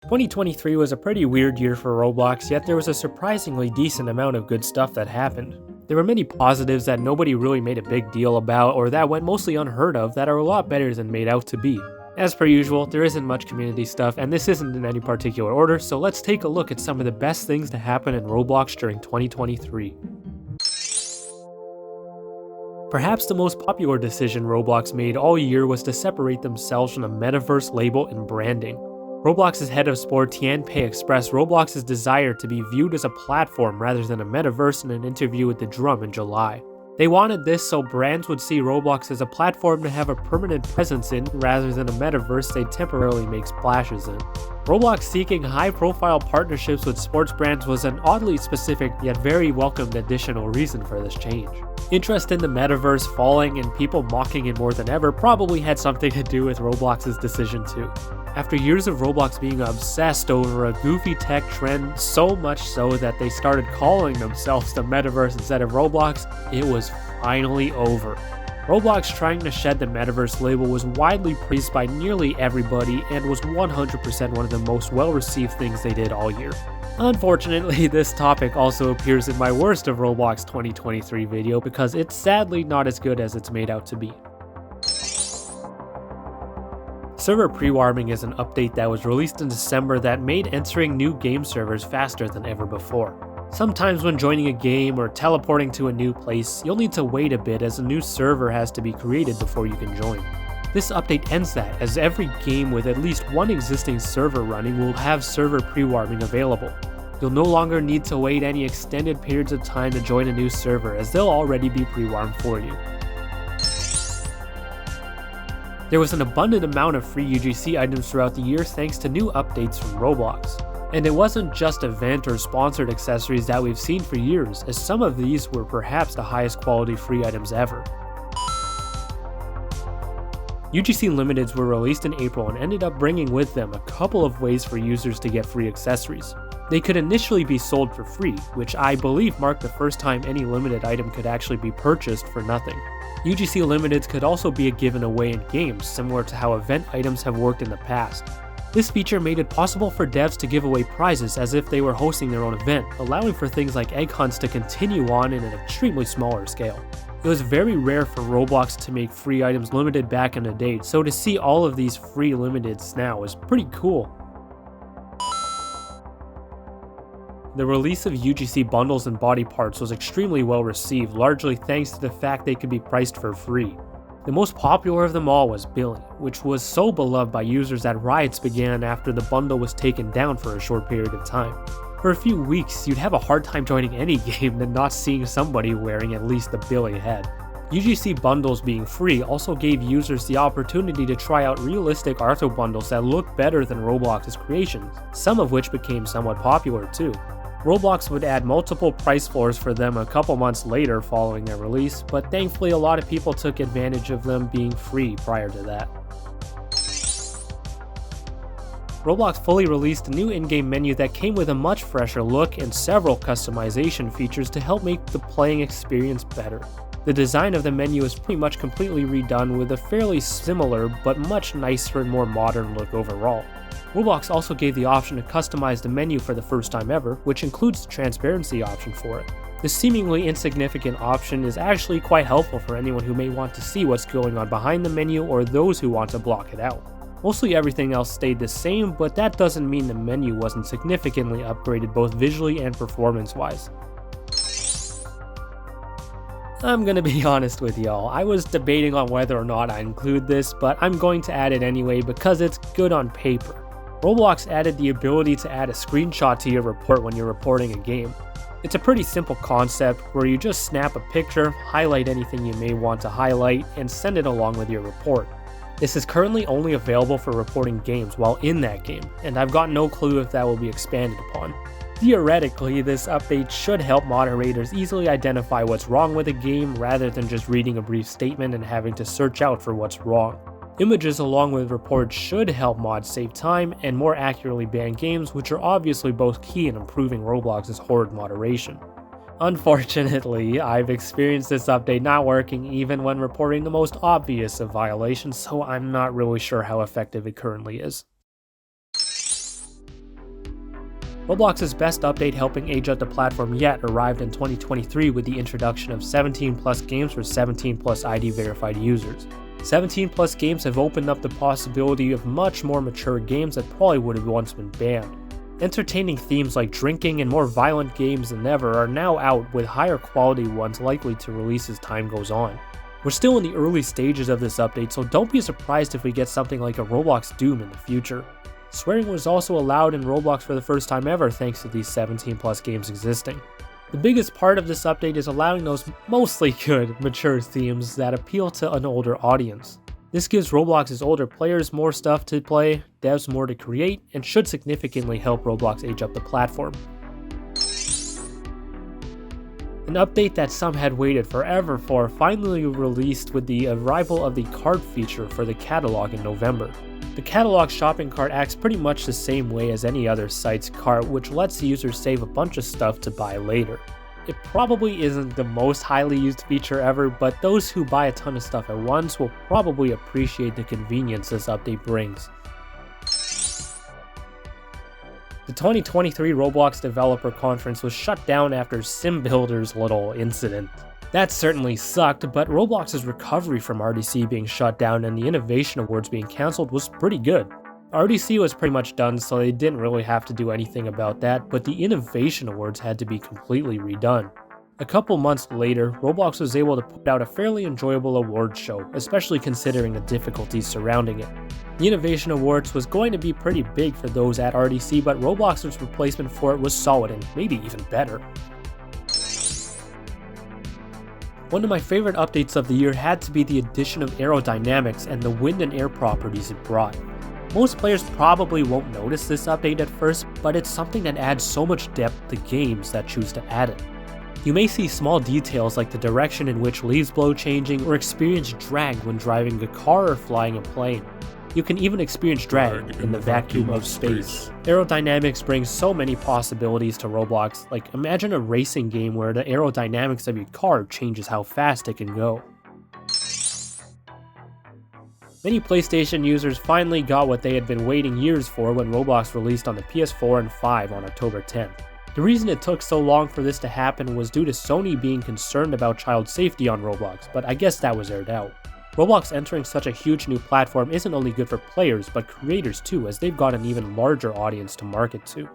2023 was a pretty weird year for Roblox, yet there was a surprisingly decent amount of good stuff that happened. There were many positives that nobody really made a big deal about or that went mostly unheard of that are a lot better than made out to be. As per usual, there isn't much community stuff and this isn't in any particular order, so let's take a look at some of the best things to happen in Roblox during 2023. Perhaps the most popular decision Roblox made all year was to separate themselves from the Metaverse label and branding. Roblox's head of sport Tianpei expressed Roblox's desire to be viewed as a platform rather than a metaverse in an interview with The Drum in July. They wanted this so brands would see Roblox as a platform to have a permanent presence in rather than a metaverse they temporarily make splashes in. Roblox seeking high-profile partnerships with sports brands was an oddly specific yet very welcomed additional reason for this change. Interest in the metaverse falling and people mocking it more than ever probably had something to do with Roblox's decision too. After years of Roblox being obsessed over a goofy tech trend, so much so that they started calling themselves the Metaverse instead of Roblox, it was finally over. Roblox trying to shed the Metaverse label was widely praised by nearly everybody and was 100% one of the most well-received things they did all year. Unfortunately, this topic also appears in my worst of Roblox 2023 video because it's sadly not as good as it's made out to be. Server Prewarming is an update that was released in December that made entering new game servers faster than ever before. Sometimes when joining a game or teleporting to a new place, you'll need to wait a bit as a new server has to be created before you can join. This update ends that, as every game with at least one existing server running will have server prewarming available. You'll no longer need to wait any extended periods of time to join a new server, as they'll already be prewarmed for you. There was an abundant amount of free UGC items throughout the year thanks to new updates from Roblox. And it wasn't just event or sponsored accessories that we've seen for years, as some of these were perhaps the highest quality free items ever. UGC Limiteds were released in April and ended up bringing with them a couple of ways for users to get free accessories. They could initially be sold for free, which I believe marked the first time any limited item could actually be purchased for nothing. UGC Limiteds could also be given away in games, similar to how event items have worked in the past. This feature made it possible for devs to give away prizes as if they were hosting their own event, allowing for things like egg hunts to continue on in an extremely smaller scale. It was very rare for Roblox to make free items limited back in the day, so to see all of these free limiteds now is pretty cool. The release of UGC bundles and body parts was extremely well received, largely thanks to the fact they could be priced for free. The most popular of them all was Billy, which was so beloved by users that riots began after the bundle was taken down for a short period of time. For a few weeks, you'd have a hard time joining any game than not seeing somebody wearing at least the Billy head. UGC bundles being free also gave users the opportunity to try out realistic Arthur bundles that looked better than Roblox's creations, some of which became somewhat popular too. Roblox would add multiple price floors for them a couple months later following their release, but thankfully a lot of people took advantage of them being free prior to that. Roblox fully released a new in-game menu that came with a much fresher look and several customization features to help make the playing experience better. The design of the menu is pretty much completely redone with a fairly similar but much nicer and more modern look overall. Roblox also gave the option to customize the menu for the first time ever, which includes the transparency option for it. This seemingly insignificant option is actually quite helpful for anyone who may want to see what's going on behind the menu or those who want to block it out. Mostly everything else stayed the same, but that doesn't mean the menu wasn't significantly upgraded both visually and performance-wise. I'm gonna be honest with y'all, I was debating on whether or not I include this, but I'm going to add it anyway because it's good on paper. Roblox added the ability to add a screenshot to your report when you're reporting a game. It's a pretty simple concept where you just snap a picture, highlight anything you may want to highlight, and send it along with your report. This is currently only available for reporting games while in that game, and I've got no clue if that will be expanded upon. Theoretically, this update should help moderators easily identify what's wrong with a game rather than just reading a brief statement and having to search out for what's wrong. Images along with reports should help mods save time and more accurately ban games, which are obviously both key in improving Roblox's horde moderation. Unfortunately, I've experienced this update not working even when reporting the most obvious of violations, so I'm not really sure how effective it currently is. Roblox's best update helping age up the platform yet arrived in 2023 with the introduction of 17+ games for 17+ ID verified users. 17+ games have opened up the possibility of much more mature games that probably would have once been banned. Entertaining themes like drinking and more violent games than ever are now out, with higher quality ones likely to release as time goes on. We're still in the early stages of this update, so don't be surprised if we get something like a Roblox Doom in the future. Swearing was also allowed in Roblox for the first time ever thanks to these 17+ games existing. The biggest part of this update is allowing those mostly good, mature themes that appeal to an older audience. This gives Roblox's older players more stuff to play, devs more to create, and should significantly help Roblox age up the platform. An update that some had waited forever for finally released with the arrival of the cart feature for the catalog in November. The catalog shopping cart acts pretty much the same way as any other site's cart, which lets the user save a bunch of stuff to buy later. It probably isn't the most highly used feature ever, but those who buy a ton of stuff at once will probably appreciate the convenience this update brings. The 2023 Roblox Developer Conference was shut down after SimBuilder's little incident. That certainly sucked, but Roblox's recovery from RDC being shut down and the Innovation Awards being cancelled was pretty good. RDC was pretty much done, so they didn't really have to do anything about that, but the Innovation Awards had to be completely redone. A couple months later, Roblox was able to put out a fairly enjoyable awards show, especially considering the difficulties surrounding it. The Innovation Awards was going to be pretty big for those at RDC, but Roblox's replacement for it was solid and maybe even better. One of my favorite updates of the year had to be the addition of Aerodynamics and the wind and air properties it brought. Most players probably won't notice this update at first, but it's something that adds so much depth to games that choose to add it. You may see small details like the direction in which leaves blow changing, or experience drag when driving a car or flying a plane. You can even experience drag in the vacuum of space. Aerodynamics brings so many possibilities to Roblox, like imagine a racing game where the aerodynamics of your car changes how fast it can go. Many PlayStation users finally got what they had been waiting years for when Roblox released on the PS4 and 5 on October 10th. The reason it took so long for this to happen was due to Sony being concerned about child safety on Roblox, but I guess that was aired out. Roblox entering such a huge new platform isn't only good for players, but creators too, as they've got an even larger audience to market to.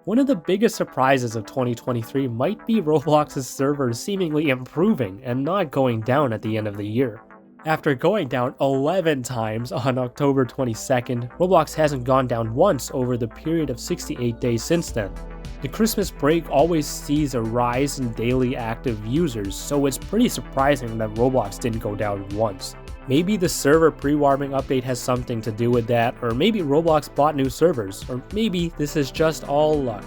One of the biggest surprises of 2023 might be Roblox's servers seemingly improving and not going down at the end of the year. After going down 11 times on October 22nd, Roblox hasn't gone down once over the period of 68 days since then. The Christmas break always sees a rise in daily active users, so it's pretty surprising that Roblox didn't go down once. Maybe the server pre-warming update has something to do with that, or maybe Roblox bought new servers, or maybe this is just all luck.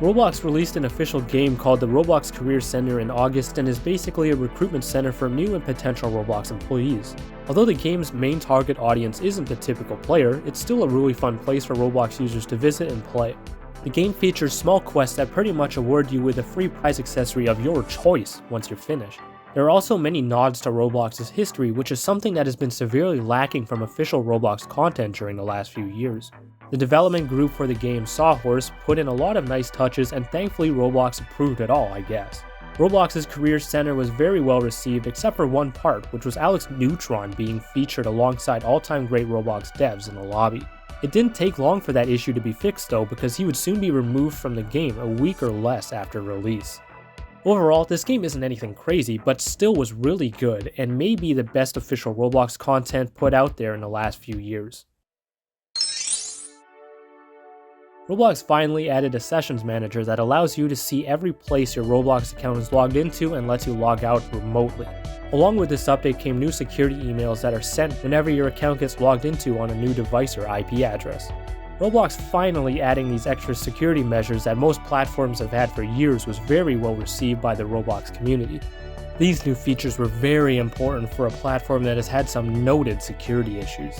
Roblox released an official game called the Roblox Career Center in August and is basically a recruitment center for new and potential Roblox employees. Although the game's main target audience isn't the typical player, it's still a really fun place for Roblox users to visit and play. The game features small quests that pretty much award you with a free prize accessory of your choice once you're finished. There are also many nods to Roblox's history, which is something that has been severely lacking from official Roblox content during the last few years. The development group for the game, Sawhorse, put in a lot of nice touches, and thankfully Roblox approved it all, I guess. Roblox's Career Center was very well received except for one part, which was Alex Neutron being featured alongside all-time great Roblox devs in the lobby. It didn't take long for that issue to be fixed though, because he would soon be removed from the game a week or less after release. Overall, this game isn't anything crazy, but still was really good, and may be the best official Roblox content put out there in the last few years. Roblox finally added a sessions manager that allows you to see every place your Roblox account is logged into and lets you log out remotely. Along with this update came new security emails that are sent whenever your account gets logged into on a new device or IP address. Roblox finally adding these extra security measures that most platforms have had for years was very well received by the Roblox community. These new features were very important for a platform that has had some noted security issues.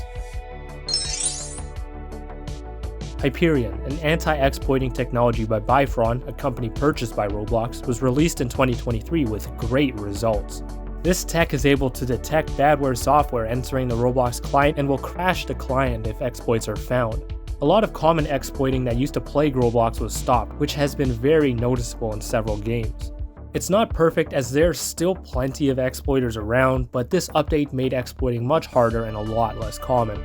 Hyperion, an anti-exploiting technology by Byfron, a company purchased by Roblox, was released in 2023 with great results. This tech is able to detect badware software entering the Roblox client and will crash the client if exploits are found. A lot of common exploiting that used to plague Roblox was stopped, which has been very noticeable in several games. It's not perfect as there's still plenty of exploiters around, but this update made exploiting much harder and a lot less common.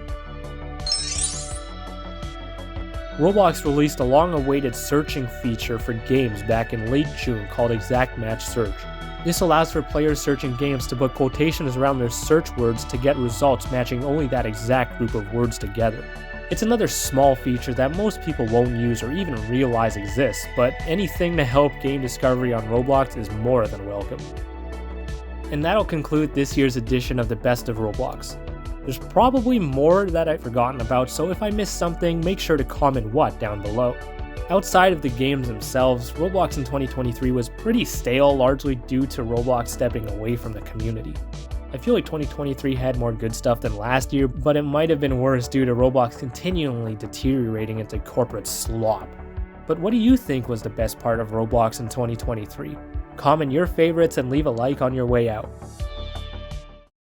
Roblox released a long-awaited searching feature for games back in late June called Exact Match Search. This allows for players searching games to put quotations around their search words to get results matching only that exact group of words together. It's another small feature that most people won't use or even realize exists, but anything to help game discovery on Roblox is more than welcome. And that'll conclude this year's edition of the Best of Roblox. There's probably more that I've forgotten about, so if I missed something, make sure to comment what down below. Outside of the games themselves, Roblox in 2023 was pretty stale, largely due to Roblox stepping away from the community. I feel like 2023 had more good stuff than last year, but it might have been worse due to Roblox continually deteriorating into corporate slop. But what do you think was the best part of Roblox in 2023? Comment your favorites and leave a like on your way out.